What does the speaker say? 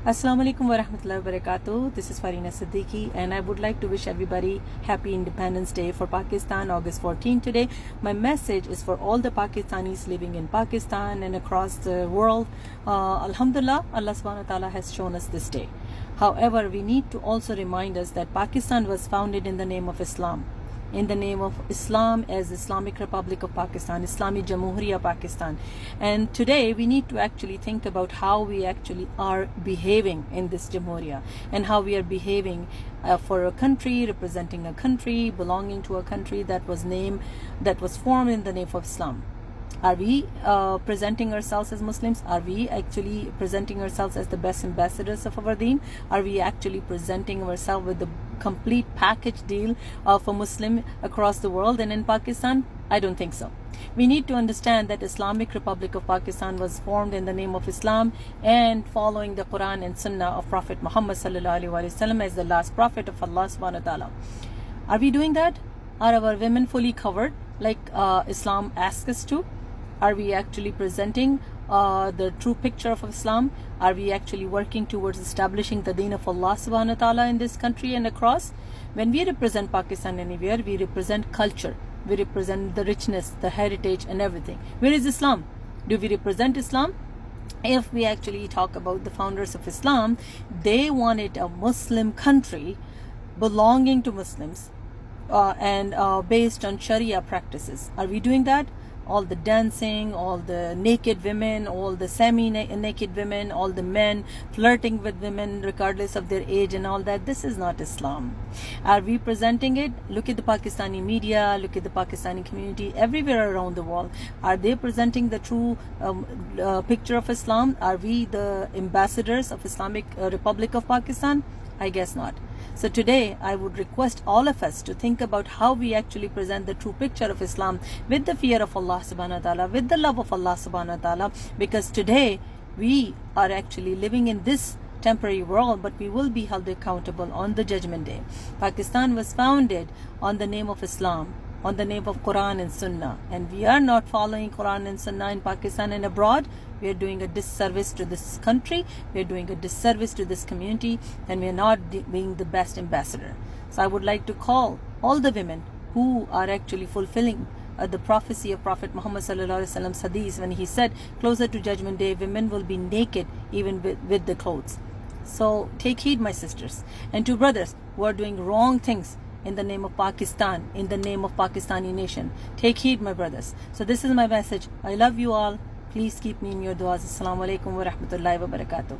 Assalamu alaikum wa rahmatullahi wa barakatuh. This is Farina Siddiqui and I would like to wish everybody happy Independence Day for Pakistan, August 14 today. My message is for all the Pakistanis living in Pakistan and across the world. Alhamdulillah, Allah subhanahu wa ta'ala has shown us this day. However, we need to also remind us that Pakistan was founded in the name of Islam. In the name of Islam as Islamic Republic of Pakistan, Islami Jamhuriya Pakistan. And today we need to actually think about how we actually are behaving in this Jamhuriya and how we are behaving for a country, representing a country, belonging to a country that was formed in the name of Islam. Are we presenting ourselves as Muslims? Are we actually presenting ourselves as the best ambassadors of our deen? Are we actually presenting ourselves with the complete package deal of a Muslim across the world and in Pakistan? I don't think so. We need to understand that Islamic Republic of Pakistan was formed in the name of Islam and following the Quran and Sunnah of Prophet Muhammad sallallahu alaihi wasallam as the last prophet of Allah subhanahu wa ta'ala. Are we doing that? Are our women fully covered like Islam asks us to? Are we actually presenting the true picture of Islam? Are we actually working towards establishing the deen of Allah subhanahu wa ta'ala in this country and across? When we represent Pakistan anywhere, we represent culture. We represent the richness, the heritage and everything. Where is Islam? Do we represent Islam? If we actually talk about the founders of Islam, they wanted a Muslim country belonging to Muslims and based on Sharia practices. Are we doing that? All the dancing, all the naked women, all the semi-naked women, all the men flirting with women regardless of their age and all that. This is not Islam. Are we presenting it? Look at the Pakistani media, look at the Pakistani community everywhere around the world. Are they presenting the true picture of Islam? Are we the ambassadors of Islamic Republic of Pakistan? I guess not. So today I would request all of us to think about how we actually present the true picture of Islam with the fear of Allah subhanahu wa ta'ala, with the love of Allah subhanahu wa ta'ala, because today we are actually living in this temporary world, but we will be held accountable on the judgment day. Pakistan was founded on the name of Islam, on the name of Quran and Sunnah, and we are not following Quran and Sunnah in Pakistan and abroad. We are doing a disservice to this country, we are doing a disservice to this community, and we are not being the best ambassador. So I would like to call all the women who are actually fulfilling the prophecy of Prophet Muhammad sallallahu alaihi wasallam's hadith when he said, closer to judgment day, women will be naked even with the clothes. So take heed, my sisters, and to brothers who are doing wrong things in the name of Pakistan, in the name of Pakistani nation. Take heed, my brothers. So this is my message. I love you all. Please keep me in your du'as. Assalamu alaikum wa rahmatullahi wa barakatuh.